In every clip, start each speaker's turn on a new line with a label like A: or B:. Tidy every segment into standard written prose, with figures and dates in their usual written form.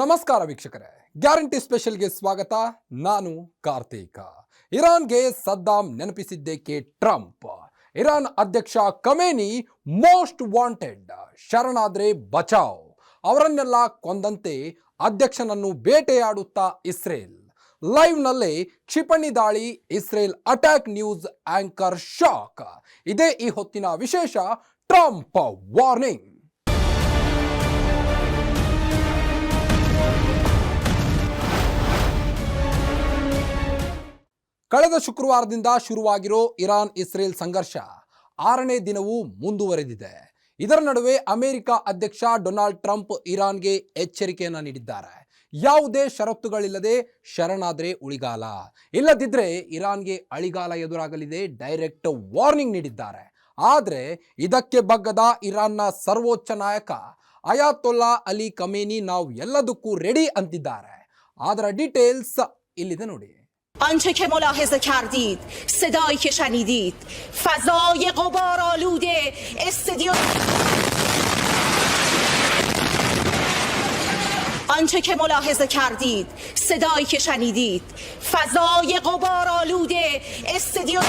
A: ನಮಸ್ಕಾರ ವೀಕ್ಷಕರೇ, ಗ್ಯಾರಂಟಿ ಸ್ಪೆಷಲ್ಗೆ ಸ್ವಾಗತ. ನಾನು ಕಾರ್ತಿಕ. ಇರಾನ್ಗೆ ಸದ್ದಾಂ ನೆನಪಿಸಿದ್ದೇಕೆ ಟ್ರಂಪ್? ಇರಾನ್ ಅಧ್ಯಕ್ಷ ಖಮೇನಿ ಮೋಸ್ಟ್ ವಾಂಟೆಡ್, ಶರಣಾದ್ರೆ ಬಚಾವ್. ಅವರನ್ನೆಲ್ಲ ಕೊಂದಂತೆ ಅಧ್ಯಕ್ಷನನ್ನು ಬೇಟೆಯಾಡುತ್ತಾ ಇಸ್ರೇಲ್. ಲೈವ್ನಲ್ಲೇ ಕ್ಷಿಪಣಿ ದಾಳಿ, Israel attack, news anchor shock. ಇದೇ ಈ ಹೊತ್ತಿನ ವಿಶೇಷ. Trump warning. ಕಳೆದ ಶುಕ್ರವಾರದಿಂದ ಶುರುವಾಗಿರೋ ಇರಾನ್ ಇಸ್ರೇಲ್ ಸಂಘರ್ಷ 6ನೇ ದಿನವೂ ಮುಂದುವರೆದಿದೆ. ಇದರ ನಡುವೆ ಅಮೆರಿಕ ಅಧ್ಯಕ್ಷ ಡೊನಾಲ್ಡ್ ಟ್ರಂಪ್ ಇರಾನ್ಗೆ ಎಚ್ಚರಿಕೆಯನ್ನು ನೀಡಿದ್ದಾರೆ. ಯಾವುದೇ ಷರತ್ತುಗಳಿಲ್ಲದೆ ಶರಣಾದ್ರೆ ಉಳಿಗಾಲ, ಇಲ್ಲದಿದ್ದರೆ ಇರಾನ್ಗೆ ಅಳಿಗಾಲ ಎದುರಾಗಲಿದೆ. ಡೈರೆಕ್ಟ್ ವಾರ್ನಿಂಗ್ ನೀಡಿದ್ದಾರೆ. ಆದರೆ ಇದಕ್ಕೆ ಬಗ್ಗದ ಇರಾನ್ನ ಸರ್ವೋಚ್ಚ ನಾಯಕ ಅಯಾತೊಲ್ಲಾ ಅಲಿ ಖಮೇನಿ ನಾವು ಎಲ್ಲದಕ್ಕೂ ರೆಡಿ ಅಂತಿದ್ದಾರೆ. ಅದರ ಡೀಟೇಲ್ಸ್ ಇಲ್ಲಿದೆ ನೋಡಿ.
B: آنچه که ملاحظه کردید، صدایی که شنیدید، فضای غبارآلود استادیوم آنچه که ملاحظه کردید، صدایی که شنیدید، فضای غبارآلود استادیوم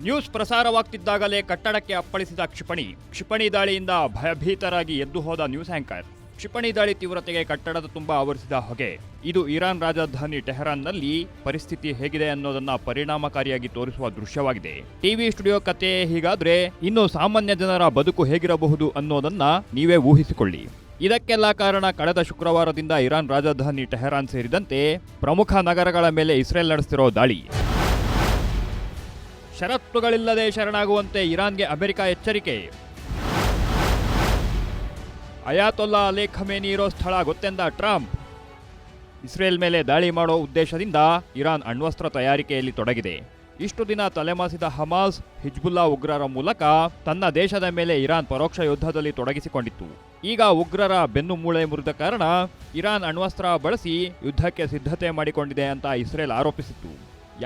C: ನ್ಯೂಸ್ ಪ್ರಸಾರವಾಗ್ತಿದ್ದಾಗಲೇ ಕಟ್ಟಡಕ್ಕೆ ಅಪ್ಪಳಿಸಿದ ಕ್ಷಿಪಣಿ ದಾಳಿಯಿಂದ ಭಯಭೀತರಾಗಿ ಎದ್ದು ಹೋದ ನ್ಯೂಸ್ ಆಂಕರ್. ಕ್ಷಿಪಣಿ ದಾಳಿ ತೀವ್ರತೆಗೆ ಕಟ್ಟಡದ ತುಂಬ ಆವರಿಸಿದ ಹೊಗೆ. ಇದು ಇರಾನ್ ರಾಜಧಾನಿ ಟೆಹರಾನ್ನಲ್ಲಿ ಪರಿಸ್ಥಿತಿ ಹೇಗಿದೆ ಅನ್ನೋದನ್ನ ಪರಿಣಾಮಕಾರಿಯಾಗಿ ತೋರಿಸುವ ದೃಶ್ಯವಾಗಿದೆ. ಟಿವಿ ಸ್ಟುಡಿಯೋ ಕತೆ ಹೀಗಾದ್ರೆ ಇನ್ನು ಸಾಮಾನ್ಯ ಜನರ ಬದುಕು ಹೇಗಿರಬಹುದು ಅನ್ನೋದನ್ನ ನೀವೇ ಊಹಿಸಿಕೊಳ್ಳಿ. ಇದಕ್ಕೆಲ್ಲ ಕಾರಣ ಕಳೆದ ಶುಕ್ರವಾರದಿಂದ ಇರಾನ್ ರಾಜಧಾನಿ ಟೆಹರಾನ್ ಸೇರಿದಂತೆ ಪ್ರಮುಖ ನಗರಗಳ ಮೇಲೆ ಇಸ್ರೇಲ್ ನಡೆಸುತ್ತಿರೋ ದಾಳಿ. ಷರತ್ತುಗಳಿಲ್ಲದೆ ಶರಣಾಗುವಂತೆ ಇರಾನ್ಗೆ ಅಮೆರಿಕ ಎಚ್ಚರಿಕೆ. ಅಯಾತೊಲ್ಲಾ ಅಲಿ ಖಮೇನಿ ಇರೋ ಸ್ಥಳ ಗೊತ್ತೆಂದ ಟ್ರಂಪ್. ಇಸ್ರೇಲ್ ಮೇಲೆ ದಾಳಿ ಮಾಡೋ ಉದ್ದೇಶದಿಂದ ಇರಾನ್ ಅಣ್ವಸ್ತ್ರ ತಯಾರಿಕೆಯಲ್ಲಿ ತೊಡಗಿದೆ. ಇಷ್ಟು ದಿನ ತಲೆಮಾಸಿದ ಹಮಾಸ್, ಹಿಜ್ಬುಲ್ಲಾ ಉಗ್ರರ ಮೂಲಕ ತನ್ನ ದೇಶದ ಮೇಲೆ ಇರಾನ್ ಪರೋಕ್ಷ ಯುದ್ಧದಲ್ಲಿ ತೊಡಗಿಸಿಕೊಂಡಿತ್ತು. ಈಗ ಉಗ್ರರ ಬೆನ್ನು ಮೂಳೆ ಮುರಿದ ಕಾರಣ ಇರಾನ್ ಅಣ್ವಸ್ತ್ರ ಬಳಸಿ ಯುದ್ಧಕ್ಕೆ ಸಿದ್ಧತೆ ಮಾಡಿಕೊಂಡಿದೆ ಅಂತ ಇಸ್ರೇಲ್ ಆರೋಪಿಸಿತ್ತು.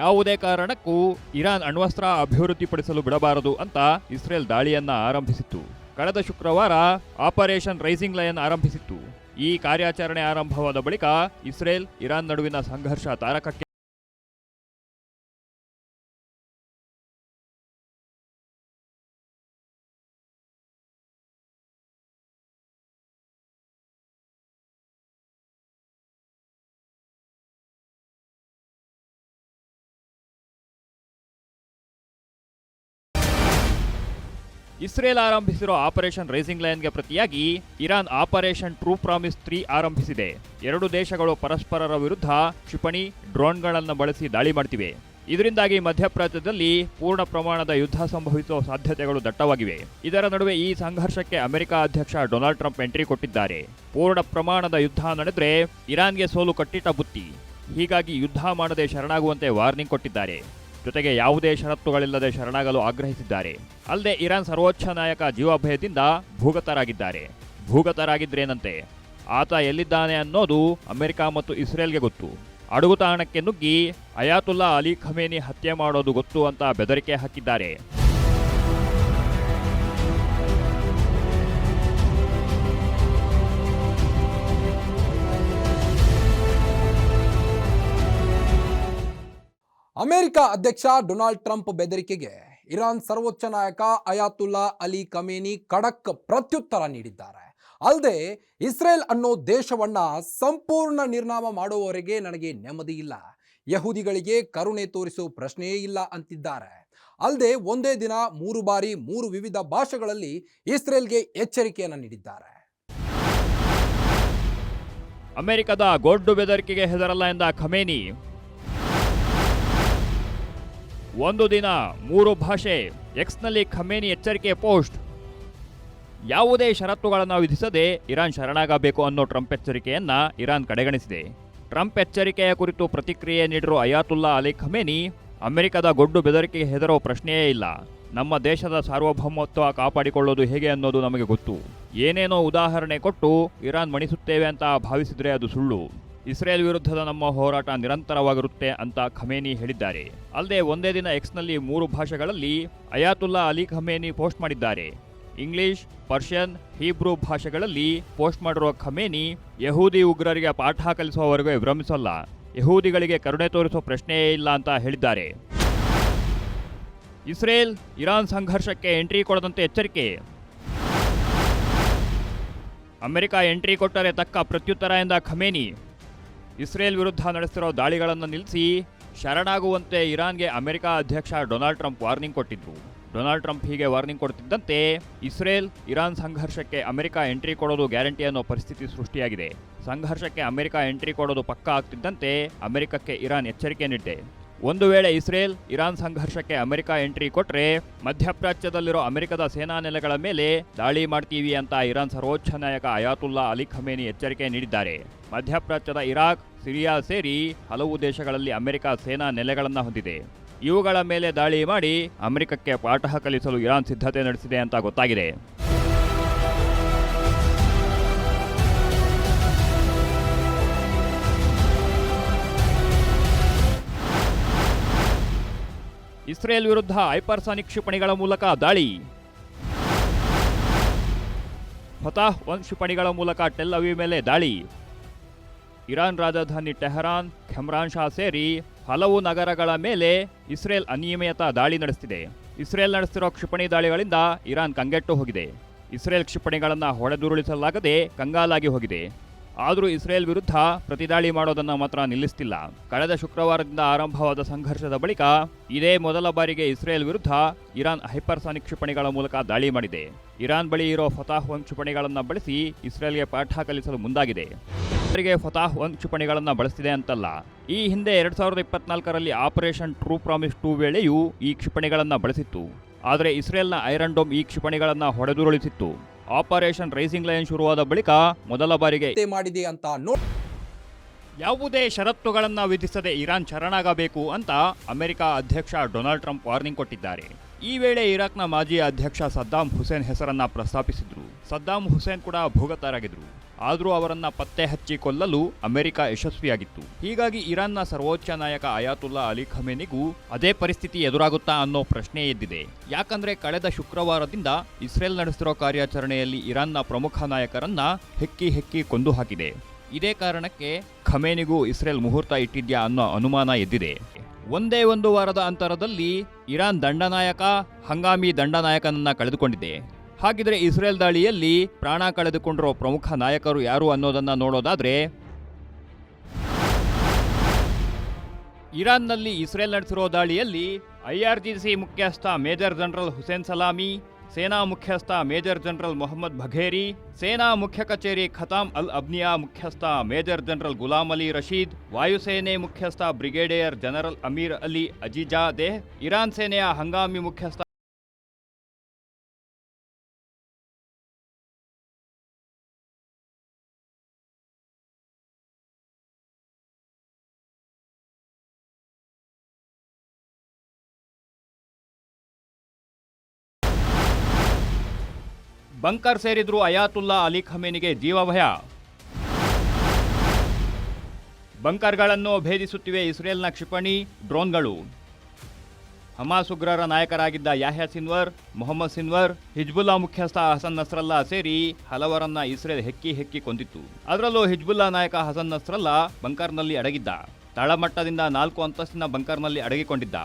C: ಯಾವುದೇ ಕಾರಣಕ್ಕೂ ಇರಾನ್ ಅಣ್ವಸ್ತ್ರ ಅಭಿವೃದ್ಧಿಪಡಿಸಲು ಬಿಡಬಾರದು ಅಂತ ಇಸ್ರೇಲ್ ದಾಳಿಯನ್ನ ಆರಂಭಿಸಿತ್ತು. ಕಳೆದ ಶುಕ್ರವಾರ ಆಪರೇಷನ್ ರೈಸಿಂಗ್ ಲಯನ್ ಆರಂಭಿಸಿತ್ತು. ಈ ಕಾರ್ಯಾಚರಣೆ ಆರಂಭವಾದ ಬಳಿಕ ಇಸ್ರೇಲ್ ಇರಾನ್ ನಡುವಿನ ಸಂಘರ್ಷ ತಾರಕಕ್ಕೆ. ಇಸ್ರೇಲ್ ಆರಂಭಿಸಿರೋ ಆಪರೇಷನ್ ರೈಸಿಂಗ್ ಲೈನ್ಗೆ ಪ್ರತಿಯಾಗಿ ಇರಾನ್ ಆಪರೇಷನ್ ಟ್ರೂ ಪ್ರಾಮಿಸ್ 3 ಆರಂಭಿಸಿದೆ. ಎರಡು ದೇಶಗಳು ಪರಸ್ಪರರ ವಿರುದ್ಧ ಕ್ಷಿಪಣಿ, ಡ್ರೋನ್ಗಳನ್ನು ಬಳಸಿ ದಾಳಿ ಮಾಡ್ತಿವೆ. ಇದರಿಂದಾಗಿ ಮಧ್ಯಪ್ರಾಚ್ಯದಲ್ಲಿ ಪೂರ್ಣ ಪ್ರಮಾಣದ ಯುದ್ಧ ಸಂಭವಿಸುವ ಸಾಧ್ಯತೆಗಳು ದಟ್ಟವಾಗಿವೆ. ಇದರ ನಡುವೆ ಈ ಸಂಘರ್ಷಕ್ಕೆ ಅಮೆರಿಕ ಅಧ್ಯಕ್ಷ ಡೊನಾಲ್ಡ್ ಟ್ರಂಪ್ ಎಂಟ್ರಿ ಕೊಟ್ಟಿದ್ದಾರೆ. ಪೂರ್ಣ ಪ್ರಮಾಣದ ಯುದ್ಧ ನಡೆದ್ರೆ ಇರಾನ್ಗೆ ಸೋಲು ಕಟ್ಟಿಟ್ಟ ಬುತ್ತಿ. ಹೀಗಾಗಿ ಯುದ್ಧ ಮಾಡದೆ ಶರಣಾಗುವಂತೆ ವಾರ್ನಿಂಗ್ ಕೊಟ್ಟಿದ್ದಾರೆ. ಜೊತೆಗೆ ಯಾವುದೇ ಷರತ್ತುಗಳಿಲ್ಲದೆ ಶರಣಾಗಲು ಆಗ್ರಹಿಸಿದ್ದಾರೆ. ಅಲ್ಲದೆ ಇರಾನ್ ಸರ್ವೋಚ್ಚ ನಾಯಕ ಜೀವಭಯದಿಂದ ಭೂಗತರಾಗಿದ್ರೇನಂತೆ. ಆತ ಎಲ್ಲಿದ್ದಾನೆ ಅನ್ನೋದು ಅಮೆರಿಕ ಮತ್ತು ಇಸ್ರೇಲ್ಗೆ ಗೊತ್ತು. ಅಡಗುತಾಣಕ್ಕೆ ನುಗ್ಗಿ ಅಯಾತುಲ್ಲಾ ಅಲಿ ಖಮೇನಿ ಹತ್ಯೆ ಮಾಡೋದು ಗೊತ್ತು ಅಂತ ಬೆದರಿಕೆ ಹಾಕಿದ್ದಾರೆ.
A: ಅಮೆರಿಕ ಅಧ್ಯಕ್ಷ ಡೊನಾಲ್ಡ್ ಟ್ರಂಪ್ ಬೆದರಿಕೆಗೆ ಇರಾನ್ ಸರ್ವೋಚ್ಚ ನಾಯಕ ಅಯಾತುಲ್ಲಾ ಅಲಿ ಖಮೇನಿ ಖಡಕ್ ಪ್ರತ್ಯುತ್ತರ ನೀಡಿದ್ದಾರೆ. ಅಲ್ಲದೆ ಇಸ್ರೇಲ್ ಅನ್ನೋ ದೇಶವನ್ನ ಸಂಪೂರ್ಣ ನಿರ್ನಾಮ ಮಾಡುವವರೆಗೆ ನನಗೆ ನೆಮ್ಮದಿ ಇಲ್ಲ, ಯಹೂದಿಗಳಿಗೆ ಕರುಣೆ ತೋರಿಸೋ ಪ್ರಶ್ನೆಯೇ ಇಲ್ಲ ಅಂತಿದ್ದಾರೆ. ಅಲ್ಲದೆ ಒಂದೇ ದಿನ 3 ಬಾರಿ 3 ವಿವಿಧ ಭಾಷೆಗಳಲ್ಲಿ ಇಸ್ರೇಲ್ಗೆ ಎಚ್ಚರಿಕೆಯನ್ನು ನೀಡಿದ್ದಾರೆ.
C: ಅಮೆರಿಕದ ಗೊಡ್ಡು ಬೆದರಿಕೆಗೆ ಹೆದರಲ್ಲ ಎಂದ ಖಮೇನಿ. ಒಂದು ದಿನ 3 ಭಾಷೆ, ಎಕ್ಸ್ನಲ್ಲಿ ಖಮೇನಿ ಎಚ್ಚರಿಕೆ ಪೋಸ್ಟ್. ಯಾವುದೇ ಷರತ್ತುಗಳನ್ನು ವಿಧಿಸದೆ ಇರಾನ್ ಶರಣಾಗಬೇಕು ಅನ್ನೋ ಟ್ರಂಪ್ ಎಚ್ಚರಿಕೆಯನ್ನ ಇರಾನ್ ಕಡೆಗಣಿಸಿದೆ. ಟ್ರಂಪ್ ಎಚ್ಚರಿಕೆಯ ಕುರಿತು ಪ್ರತಿಕ್ರಿಯೆ ನೀಡಿರುವ ಅಯಾತುಲ್ಲಾ ಅಲಿ ಖಮೇನಿ, ಅಮೆರಿಕದ ಗೊಡ್ಡು ಬೆದರಿಕೆಗೆ ಹೆದರೋ ಪ್ರಶ್ನೆಯೇ ಇಲ್ಲ. ನಮ್ಮ ದೇಶದ ಸಾರ್ವಭೌಮತ್ವ ಕಾಪಾಡಿಕೊಳ್ಳೋದು ಹೇಗೆ ಅನ್ನೋದು ನಮಗೆ ಗೊತ್ತು. ಏನೇನೋ ಉದಾಹರಣೆ ಕೊಟ್ಟು ಇರಾನ್ ಮಣಿಸುತ್ತೇವೆ ಅಂತ ಭಾವಿಸಿದ್ರೆ ಅದು ಸುಳ್ಳು. ಇಸ್ರೇಲ್ ವಿರುದ್ಧದ ನಮ್ಮ ಹೋರಾಟ ನಿರಂತರವಾಗಿರುತ್ತೆ ಅಂತ ಖಮೇನಿ ಹೇಳಿದ್ದಾರೆ. ಅಲ್ಲದೆ ಒಂದೇ ದಿನ ಎಕ್ಸ್ನಲ್ಲಿ 3 ಭಾಷೆಗಳಲ್ಲಿ ಅಯಾತುಲ್ಲಾ ಅಲಿ ಖಮೇನಿ ಪೋಸ್ಟ್ ಮಾಡಿದ್ದಾರೆ. ಇಂಗ್ಲಿಷ್, ಪರ್ಷಿಯನ್, ಹೀಬ್ರೂ ಭಾಷೆಗಳಲ್ಲಿ ಪೋಸ್ಟ್ ಮಾಡಿರುವ ಖಮೇನಿ ಯಹೂದಿ ಉಗ್ರರಿಗೆ ಪಾಠ ಕಲಿಸುವವರೆಗೂ ವಿರಮಿಸಲ್ಲ, ಯಹೂದಿಗಳಿಗೆ ಕರುಣೆ ತೋರಿಸುವ ಪ್ರಶ್ನೆಯೇ ಇಲ್ಲ ಅಂತ ಹೇಳಿದ್ದಾರೆ. ಇಸ್ರೇಲ್ ಇರಾನ್ ಸಂಘರ್ಷಕ್ಕೆ ಎಂಟ್ರಿ ಕೊಡದಂತೆ ಎಚ್ಚರಿಕೆ. ಅಮೆರಿಕ ಎಂಟ್ರಿ ಕೊಟ್ಟರೆ ತಕ್ಕ ಪ್ರತ್ಯುತ್ತರ ಎಂದ ಖಮೇನಿ. ಇಸ್ರೇಲ್ ವಿರುದ್ಧ ನಡೆಸಿರೋ ದಾಳಿಗಳನ್ನು ನಿಲ್ಲಿಸಿ ಶರಣಾಗುವಂತೆ ಇರಾನ್ಗೆ ಅಮೆರಿಕ ಅಧ್ಯಕ್ಷ ಡೊನಾಲ್ಡ್ ಟ್ರಂಪ್ ವಾರ್ನಿಂಗ್ ಕೊಟ್ಟಿದ್ರು. ಡೊನಾಲ್ಡ್ ಟ್ರಂಪ್ ಹೀಗೆ ವಾರ್ನಿಂಗ್ ಕೊಡ್ತಿದ್ದಂತೆ ಇಸ್ರೇಲ್ ಇರಾನ್ ಸಂಘರ್ಷಕ್ಕೆ ಅಮೆರಿಕ ಎಂಟ್ರಿ ಕೊಡೋದು ಗ್ಯಾರಂಟಿ ಅನ್ನೋ ಪರಿಸ್ಥಿತಿ ಸೃಷ್ಟಿಯಾಗಿದೆ. ಸಂಘರ್ಷಕ್ಕೆ ಅಮೆರಿಕ ಎಂಟ್ರಿ ಕೊಡೋದು ಪಕ್ಕಾ ಆಗ್ತಿದ್ದಂತೆ ಅಮೆರಿಕಕ್ಕೆ ಇರಾನ್ ಎಚ್ಚರಿಕೆ ನೀಡಿದೆ. ಒಂದು ವೇಳೆ ಇಸ್ರೇಲ್ ಇರಾನ್ ಸಂಘರ್ಷಕ್ಕೆ ಅಮೆರಿಕ ಎಂಟ್ರಿ ಕೊಟ್ಟರೆ ಮಧ್ಯಪ್ರಾಚ್ಯದಲ್ಲಿರೋ ಅಮೆರಿಕದ ಸೇನಾ ನೆಲೆಗಳ ಮೇಲೆ ದಾಳಿ ಮಾಡ್ತೀವಿ ಅಂತ ಇರಾನ್ ಸರ್ವೋಚ್ಚ ನಾಯಕ ಅಯಾತುಲ್ಲಾ ಅಲಿ ಖಮೇನಿ ಎಚ್ಚರಿಕೆ ನೀಡಿದ್ದಾರೆ. ಮಧ್ಯಪ್ರಾಚ್ಯದ ಇರಾಕ್, ಸಿರಿಯಾ ಸೇರಿ ಹಲವು ದೇಶಗಳಲ್ಲಿ ಅಮೆರಿಕ ಸೇನಾ ನೆಲೆಗಳನ್ನು ಹೊಂದಿದೆ. ಇವುಗಳ ಮೇಲೆ ದಾಳಿ ಮಾಡಿ ಅಮೆರಿಕಕ್ಕೆ ಪಾಠ ಕಲಿಸಲು ಇರಾನ್ ಸಿದ್ಧತೆ ನಡೆಸಿದೆ ಅಂತ ಗೊತ್ತಾಗಿದೆ. ಇಸ್ರೇಲ್ ವಿರುದ್ಧ ಹೈಪರ್ಸಾನಿಕ್ ಕ್ಷಿಪಣಿಗಳ ಮೂಲಕ ದಾಳಿ. ಫತಾಹ್ 1 ಕ್ಷಿಪಣಿಗಳ ಮೂಲಕ ಟೆಲ್ ಅವೀವ್ ಮೇಲೆ ದಾಳಿ. ಇರಾನ್ ರಾಜಧಾನಿ ಟೆಹರಾನ್, ಖಮ್ರಾನ್ ಶಾ ಸೇರಿ ಹಲವು ನಗರಗಳ ಮೇಲೆ ಇಸ್ರೇಲ್ ಅನಿಯಮಿತ ದಾಳಿ ನಡೆಸುತ್ತಿದೆ. ಇಸ್ರೇಲ್ ನಡೆಸುತ್ತಿರೋ ಕ್ಷಿಪಣಿ ದಾಳಿಗಳಿಂದ ಇರಾನ್ ಕಂಗೆಟ್ಟು ಹೋಗಿದೆ. ಇಸ್ರೇಲ್ ಕ್ಷಿಪಣಿಗಳನ್ನು ಹೊಡೆದುರುಳಿಸಲಾಗದೆ ಕಂಗಾಲಾಗಿ ಹೋಗಿದೆ. ಆದರೂ ಇಸ್ರೇಲ್ ವಿರುದ್ಧ ಪ್ರತಿದಾಳಿ ಮಾಡೋದನ್ನು ಮಾತ್ರ ನಿಲ್ಲಿಸ್ತಿಲ್ಲ. ಕಳೆದ ಶುಕ್ರವಾರದಿಂದ ಆರಂಭವಾದ ಸಂಘರ್ಷದ ಬಳಿಕ ಇದೇ ಮೊದಲ ಬಾರಿಗೆ ಇಸ್ರೇಲ್ ವಿರುದ್ಧ ಇರಾನ್ ಹೈಪರ್ಸಾನಿಕ್ ಕ್ಷಿಪಣಿಗಳ ಮೂಲಕ ದಾಳಿ ಮಾಡಿದೆ. ಇರಾನ್ ಬಳಿ ಇರೋ ಫತಾಹ್ 1 ಕ್ಷಿಪಣಿಗಳನ್ನು ಬಳಸಿ ಇಸ್ರೇಲ್ಗೆ ಪಾಠ ಕಲಿಸಲು ಮುಂದಾಗಿದೆ. ಫತಾಹ್ 1 ಕ್ಷಿಪಣಿಗಳನ್ನು ಬಳಸ್ತಿದೆ ಅಂತಲ್ಲ, ಈ ಹಿಂದೆ 2024ರಲ್ಲಿ ಆಪರೇಷನ್ ಟ್ರೂ ಪ್ರಾಮಿಸ್ 2 ವೇಳೆಯೂ ಈ ಕ್ಷಿಪಣಿಗಳನ್ನು ಬಳಸಿತ್ತು. ಆದರೆ ಇಸ್ರೇಲ್ನ ಐರನ್ ಡೋಮ್ ಈ ಕ್ಷಿಪಣಿಗಳನ್ನು ಹೊಡೆದುರುಳಿಸಿತ್ತು. ಆಪರೇಷನ್ ರೈಸಿಂಗ್ ಲೈನ್ ಶುರುವಾದ ಬಳಿಕ ಮೊದಲ ಬಾರಿಗೆ
A: ಮಾಡಿದೆ ಅಂತ
C: ಯಾವುದೇ ಷರತ್ತುಗಳನ್ನು ವಿಧಿಸದೆ ಇರಾನ್ ಶರಣಾಗಬೇಕು ಅಂತ ಅಮೆರಿಕ ಅಧ್ಯಕ್ಷ ಡೊನಾಲ್ಡ್ ಟ್ರಂಪ್ ವಾರ್ನಿಂಗ್ ಕೊಟ್ಟಿದ್ದಾರೆ. ಈ ವೇಳೆ ಇರಾಕ್ನ ಮಾಜಿ ಅಧ್ಯಕ್ಷ ಸದ್ದಾಂ ಹುಸೇನ್ ಹೆಸರನ್ನ ಪ್ರಸ್ತಾಪಿಸಿದ್ರು. ಸದ್ದಾಂ ಹುಸೇನ್ ಕೂಡ ಭೂಗತರಾಗಿದ್ರು. ಆದರೂ ಅವರನ್ನ ಪತ್ತೆ ಹಚ್ಚಿ ಕೊಲ್ಲಲು ಅಮೆರಿಕ ಯಶಸ್ವಿಯಾಗಿತ್ತು. ಹೀಗಾಗಿ ಇರಾನ್ನ ಸರ್ವೋಚ್ಚ ನಾಯಕ ಅಯಾತುಲ್ಲಾ ಅಲಿ ಖಮೇನಿಗೂ ಅದೇ ಪರಿಸ್ಥಿತಿ ಎದುರಾಗುತ್ತಾ ಅನ್ನೋ ಪ್ರಶ್ನೆ ಎದ್ದಿದೆ. ಯಾಕಂದ್ರೆ ಕಳೆದ ಶುಕ್ರವಾರದಿಂದ ಇಸ್ರೇಲ್ ನಡೆಸಿರೋ ಕಾರ್ಯಾಚರಣೆಯಲ್ಲಿ ಇರಾನ್ನ ಪ್ರಮುಖ ನಾಯಕರನ್ನ ಹೆಕ್ಕಿ ಕೊಂದು ಹಾಕಿದೆ. ಇದೇ ಕಾರಣಕ್ಕೆ ಖಮೇನಿಗೂ ಇಸ್ರೇಲ್ ಮುಹೂರ್ತ ಇಟ್ಟಿದ್ಯಾ ಅನ್ನೋ ಅನುಮಾನ ಎದ್ದಿದೆ. ಒಂದೇ ಒಂದು ವಾರದ ಅಂತರದಲ್ಲಿ ಇರಾನ್ ದಂಡನಾಯಕ, ಹಂಗಾಮಿ ದಂಡನಾಯಕನನ್ನ ಕಳೆದುಕೊಂಡಿದೆ. ಹಾಗಿದ್ರೆ ಇಸ್ರೇಲ್ ದಾಳಿಯಲ್ಲಿ ಪ್ರಾಣ ಕಳೆದುಕೊಂಡಿರೋ ಪ್ರಮುಖ ನಾಯಕರು ಯಾರು ಅನ್ನೋದನ್ನ ನೋಡೋದಾದ್ರೆ, ಇರಾನ್ನಲ್ಲಿ ಇಸ್ರೇಲ್ ನಡೆಸಿರೋ ದಾಳಿಯಲ್ಲಿ IRGC ಮುಖ್ಯಸ್ಥ ಮೇಜರ್ ಜನರಲ್ ಹುಸೇನ್ ಸಲಾಮಿ, ಸೇನಾ ಮುಖ್ಯಸ್ಥ ಮೇಜರ್ ಜನರಲ್ ಮೊಹಮ್ಮದ್ ಬಘೇರಿ, ಸೇನಾ ಮುಖ್ಯ ಕಚೇರಿ ಖತಾಮ್ ಅಲ್ ಅಬ್ನಿಯಾ ಮುಖ್ಯಸ್ಥ major general Gholam Ali Rashid, ವಾಯುಸೇನೆ ಮುಖ್ಯಸ್ಥ brigadier general Amir Ali Azizadeh, Iran ಸೇನೆಯ ಹಂಗಾಮಿ ಮುಖ್ಯಸ್ಥ ಬಂಕರ್ ಸೇರಿದ್ರು ಅಯಾತುಲ್ಲಾ ಅಲಿ ಖಮೇನಿಗೆ ಜೀವಭಯ. ಬಂಕರ್ಗಳನ್ನು ಭೇದಿಸುತ್ತಿವೆ ಇಸ್ರೇಲ್ನ ಕ್ಷಿಪಣಿ, ಡ್ರೋನ್ಗಳು. ಹಮಾಸ್ ಉಗ್ರರ ನಾಯಕರಾಗಿದ್ದ ಯಾಹ್ಯಾ ಸಿನ್ವರ್, ಮೊಹಮ್ಮದ್ ಸಿನ್ವರ್, ಹಿಜ್ಬುಲ್ಲಾ ಮುಖ್ಯಸ್ಥ ಹಸನ್ ನಸ್ರಲ್ಲಾ ಸೇರಿ ಹಲವರನ್ನ ಇಸ್ರೇಲ್ ಹೆಕ್ಕಿ ಕೊಂದಿತ್ತು. ಅದರಲ್ಲೂ ಹಿಜ್ಬುಲ್ಲಾ ನಾಯಕ ಹಸನ್ ನಸ್ರಲ್ಲಾ ಬಂಕರ್ನಲ್ಲಿ ಅಡಗಿದ್ದ. ತಳಮಟ್ಟದಿಂದ 4 ಅಂತಸ್ತಿನ ಬಂಕರ್ನಲ್ಲಿ ಅಡಗಿಕೊಂಡಿದ್ದ.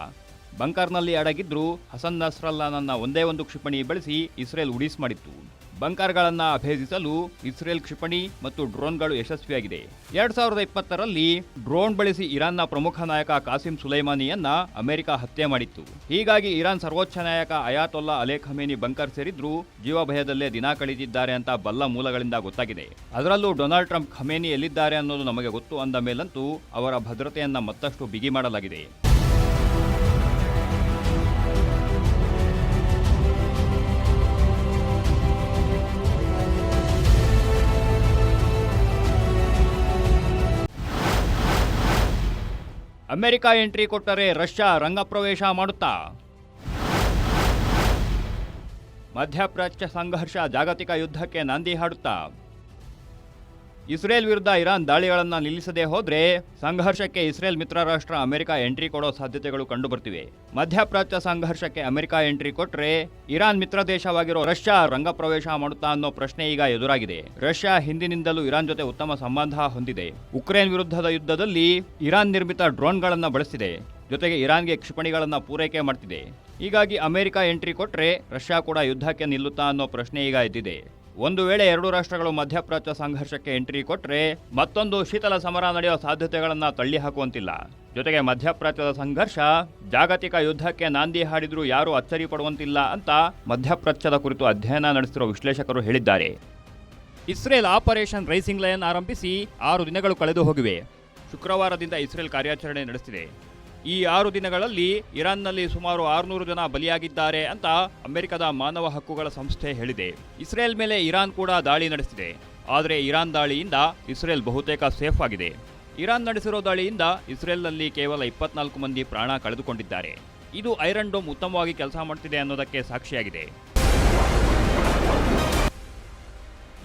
C: ಬಂಕರ್ನಲ್ಲಿ ಅಡಗಿದ್ರು ಹಸನ್ ನಸ್ರಲ್ಲಾನನ್ನ ಒಂದೇ ಒಂದು ಕ್ಷಿಪಣಿ ಬಳಸಿ ಇಸ್ರೇಲ್ ಉಡೀಸ್ ಮಾಡಿತ್ತು. ಬಂಕರ್ಗಳನ್ನು ಅಭೇದಿಸಲು ಇಸ್ರೇಲ್ ಕ್ಷಿಪಣಿ ಮತ್ತು ಡ್ರೋನ್ಗಳು ಯಶಸ್ವಿಯಾಗಿದೆ. 2020ರಲ್ಲಿ ಡ್ರೋನ್ ಬಳಸಿ ಇರಾನ್ನ ಪ್ರಮುಖ ನಾಯಕ ಕಾಸಿಂ ಸುಲೈಮಾನಿಯನ್ನ ಅಮೆರಿಕ ಹತ್ಯೆ ಮಾಡಿತ್ತು. ಹೀಗಾಗಿ ಇರಾನ್ ಸರ್ವೋಚ್ಚ ನಾಯಕ ಅಯಾತೊಲ್ಲಾ ಅಲಿ ಖಮೇನಿ ಬಂಕರ್ ಸೇರಿದ್ರು ಜೀವಭಯದಲ್ಲೇ ದಿನ ಕಳೆದಿದ್ದಾರೆ ಅಂತ ಬಲ್ಲ ಮೂಲಗಳಿಂದ ಗೊತ್ತಾಗಿದೆ. ಅದರಲ್ಲೂ ಡೊನಾಲ್ಡ್ ಟ್ರಂಪ್ ಖಮೇನಿ ಎಲ್ಲಿದ್ದಾರೆ ಅನ್ನೋದು ನಮಗೆ ಗೊತ್ತು ಅಂದ ಮೇಲಂತೂ ಅವರ ಭದ್ರತೆಯನ್ನ ಮತ್ತಷ್ಟು ಬಿಗಿ ಮಾಡಲಾಗಿದೆ. ಅಮೆರಿಕ ಎಂಟ್ರಿ ಕೊಟ್ಟರೆ ರಷ್ಯಾ ರಂಗಪ್ರವೇಶ ಮಾಡುತ್ತಾ? ಮಧ್ಯಪ್ರಾಚ್ಯ ಸಂಘರ್ಷ ಜಾಗತಿಕ ಯುದ್ಧಕ್ಕೆ ನಾಂದಿ ಹಾಡುತ್ತಾ? ಇಸ್ರೇಲ್ ವಿರುದ್ಧ ಇರಾನ್ ದಾಳಿಗಳನ್ನು ನಿಲ್ಲಿಸದೇ ಹೋದ್ರೆ ಸಂಘರ್ಷಕ್ಕೆ ಇಸ್ರೇಲ್ ಮಿತ್ರ ರಾಷ್ಟ್ರ ಅಮೆರಿಕ ಎಂಟ್ರಿ ಕೊಡೋ ಸಾಧ್ಯತೆಗಳು ಕಂಡುಬರ್ತಿವೆ. ಮಧ್ಯಪ್ರಾಚ್ಯ ಸಂಘರ್ಷಕ್ಕೆ ಅಮೆರಿಕ ಎಂಟ್ರಿ ಕೊಟ್ರೆ ಇರಾನ್ ಮಿತ್ರ ದೇಶವಾಗಿರೋ ರಷ್ಯಾ ರಂಗಪ್ರವೇಶ ಮಾಡುತ್ತಾ ಅನ್ನೋ ಪ್ರಶ್ನೆ ಈಗ ಎದುರಾಗಿದೆ. ರಷ್ಯಾ ಹಿಂದಿನಿಂದಲೂ ಇರಾನ್ ಜೊತೆ ಉತ್ತಮ ಸಂಬಂಧ ಹೊಂದಿದೆ. ಉಕ್ರೇನ್ ವಿರುದ್ಧದ ಯುದ್ಧದಲ್ಲಿ ಇರಾನ್ ನಿರ್ಮಿತ ಡ್ರೋನ್ಗಳನ್ನು ಬಳಸಿದೆ. ಜೊತೆಗೆ ಇರಾನ್ಗೆ ಕ್ಷಿಪಣಿಗಳನ್ನು ಪೂರೈಕೆ ಮಾಡ್ತಿದೆ. ಹೀಗಾಗಿ ಅಮೆರಿಕ ಎಂಟ್ರಿ ಕೊಟ್ರೆ ರಷ್ಯಾ ಕೂಡ ಯುದ್ಧಕ್ಕೆ ನಿಲ್ಲುತ್ತಾ ಅನ್ನೋ ಪ್ರಶ್ನೆ ಈಗ ಎದ್ದಿದೆ. ಒಂದು ವೇಳೆ ಎರಡೂ ರಾಷ್ಟ್ರಗಳು ಮಧ್ಯಪ್ರಾಚ್ಯ ಸಂಘರ್ಷಕ್ಕೆ ಎಂಟ್ರಿ ಕೊಟ್ರೆ ಮತ್ತೊಂದು ಶೀತಲ ಸಮರ ನಡೆಯೋ ಸಾಧ್ಯತೆಗಳನ್ನ ತಳ್ಳಿ ಹಾಕುವಂತಿಲ್ಲ. ಜೊತೆಗೆ ಮಧ್ಯಪ್ರಾಚ್ಯದ ಸಂಘರ್ಷ ಜಾಗತಿಕ ಯುದ್ಧಕ್ಕೆ ನಾಂದಿ ಹಾಡಿದ್ರೂ ಯಾರೂ ಅಚ್ಚರಿ ಪಡುವಂತಿಲ್ಲ ಅಂತ ಮಧ್ಯಪ್ರಾಚ್ಯದ ಕುರಿತು ಅಧ್ಯಯನ ನಡೆಸಿರುವ ವಿಶ್ಲೇಷಕರು ಹೇಳಿದ್ದಾರೆ. ಇಸ್ರೇಲ್ ಆಪರೇಷನ್ ರೈಸಿಂಗ್ ಲಯನ್ ಆರಂಭಿಸಿ 6 ದಿನಗಳು ಕಳೆದು ಹೋಗಿವೆ. ಶುಕ್ರವಾರದಿಂದ ಇಸ್ರೇಲ್ ಕಾರ್ಯಾಚರಣೆ ನಡೆಸಿದೆ. ಈ 6 ದಿನಗಳಲ್ಲಿ ಇರಾನ್ನಲ್ಲಿ ಸುಮಾರು 600 ಜನ ಬಲಿಯಾಗಿದ್ದಾರೆ ಅಂತ ಅಮೆರಿಕದ ಮಾನವ ಹಕ್ಕುಗಳ ಸಂಸ್ಥೆ ಹೇಳಿದೆ. ಇಸ್ರೇಲ್ ಮೇಲೆ ಇರಾನ್ ಕೂಡ ದಾಳಿ ನಡೆಸಿದೆ. ಆದರೆ ಇರಾನ್ ದಾಳಿಯಿಂದ ಇಸ್ರೇಲ್ ಬಹುತೇಕ ಸೇಫ್ ಆಗಿದೆ. ಇರಾನ್ ನಡೆಸಿರೋ ದಾಳಿಯಿಂದ ಇಸ್ರೇಲ್ನಲ್ಲಿ ಕೇವಲ 24 ಮಂದಿ ಪ್ರಾಣ ಕಳೆದುಕೊಂಡಿದ್ದಾರೆ. ಇದು ಐರನ್ ಡೋಮ್ ಉತ್ತಮವಾಗಿ ಕೆಲಸ ಮಾಡ್ತಿದೆ ಅನ್ನೋದಕ್ಕೆ ಸಾಕ್ಷಿಯಾಗಿದೆ.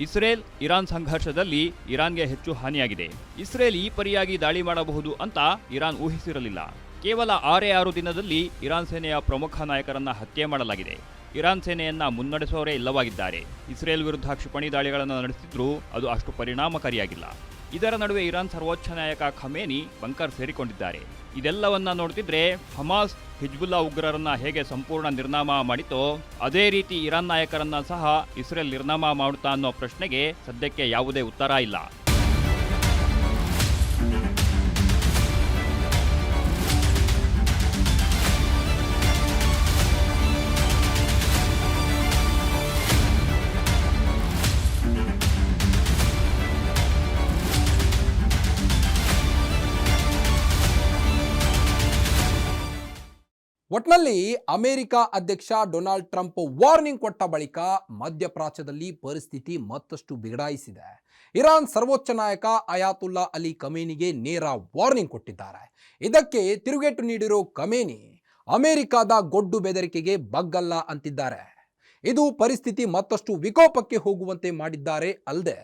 C: ಇಸ್ರೇಲ್ ಇರಾನ್ ಸಂಘರ್ಷದಲ್ಲಿ ಇರಾನ್ಗೆ ಹೆಚ್ಚು ಹಾನಿಯಾಗಿದೆ. ಇಸ್ರೇಲ್ ಈ ಪರಿಯಾಗಿ ದಾಳಿ ಮಾಡಬಹುದು ಅಂತ ಇರಾನ್ ಊಹಿಸಿರಲಿಲ್ಲ. ಕೇವಲ 6 ದಿನದಲ್ಲಿ ಇರಾನ್ ಸೇನೆಯ ಪ್ರಮುಖ ನಾಯಕರನ್ನ ಹತ್ಯೆ ಮಾಡಲಾಗಿದೆ. ಇರಾನ್ ಸೇನೆಯನ್ನ ಮುನ್ನಡೆಸೋರೇ ಇಲ್ಲವಾಗಿದ್ದಾರೆ. ಇಸ್ರೇಲ್ ವಿರುದ್ಧ ಕ್ಷಿಪಣಿ ದಾಳಿಗಳನ್ನು ನಡೆಸಿದ್ರೂ ಅದು ಅಷ್ಟು ಪರಿಣಾಮಕಾರಿಯಾಗಿಲ್ಲ. ಇದರ ನಡುವೆ ಇರಾನ್ ಸರ್ವೋಚ್ಚ ನಾಯಕ ಖಮೇನಿ ಬಂಕರ್ ಸೇರಿಕೊಂಡಿದ್ದಾರೆ. ಇದೆಲ್ಲವನ್ನ ನೋಡ್ತಿದ್ರೆ ಹಮಾಸ್ ಹಿಜ್ಬುಲ್ಲಾ ಉಗ್ರರನ್ನ ಹೇಗೆ ಸಂಪೂರ್ಣ ನಿರ್ನಾಮ ಮಾಡಿತೋ ಅದೇ ರೀತಿ ಇರಾನ್ ನಾಯಕರನ್ನ ಸಹ ಇಸ್ರೇಲ್ ನಿರ್ನಾಮ ಮಾಡುತ್ತಾ ಅನ್ನೋ ಪ್ರಶ್ನೆಗೆ ಸದ್ಯಕ್ಕೆ ಯಾವುದೇ ಉತ್ತರ ಇಲ್ಲ.
A: ಒಟ್ನಲ್ಲಿ ಅಮೆರಿಕ ಅಧ್ಯಕ್ಷ ಡೊನಾಲ್ಡ್ ಟ್ರಂಪ್ ವಾರ್ನಿಂಗ್ ಕೊಟ್ಟ ಬಳಿಕ ಮಧ್ಯಪ್ರಾಚ್ಯದಲ್ಲಿ ಪರಿಸ್ಥಿತಿ ಮತ್ತಷ್ಟು ಬಿಗಡಾಯಿಸಿದೆ. ಇರಾನ್ ಸರ್ವೋಚ್ಚ ನಾಯಕ ಅಯಾತುಲ್ಲಾ ಅಲಿ ಖಮೇನಿಗೆ ನೇರ ವಾರ್ನಿಂಗ್ ಕೊಟ್ಟಿದ್ದಾರೆ. ಇದಕ್ಕೆ ತಿರುಗೇಟು ನೀಡಿರೋ ಖಮೇನಿ ಅಮೆರಿಕದ ಗೊಡ್ಡು ಬೆದರಿಕೆಗೆ ಬಗ್ಗಲ್ಲ ಅಂತಿದ್ದಾರೆ. ಇದು ಪರಿಸ್ಥಿತಿ ಮತ್ತಷ್ಟು ವಿಕೋಪಕ್ಕೆ ಹೋಗುವಂತೆ ಮಾಡಿದ್ದಾರೆ ಅಲ್ಲದೆ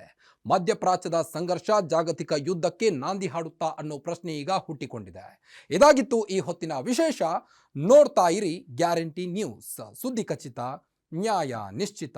A: ಮಧ್ಯಪ್ರಾಚ್ಯದ ಸಂಘರ್ಷ ಜಾಗತಿಕ ಯುದ್ಧಕ್ಕೆ ನಾಂದಿ ಹಾಡುತ್ತಾ ಅನ್ನೋ ಪ್ರಶ್ನೆ ಈಗ ಹುಟ್ಟಿಕೊಂಡಿದೆ. ಇದಾಗಿತ್ತು ಈ ಹೊತ್ತಿನ ವಿಶೇಷ. ನೋಡ್ತಾ ಇರಿ ಗ್ಯಾರಂಟಿ ನ್ಯೂಸ್. ಸುದ್ದಿ ಖಚಿತ, ನ್ಯಾಯ ನಿಶ್ಚಿತ.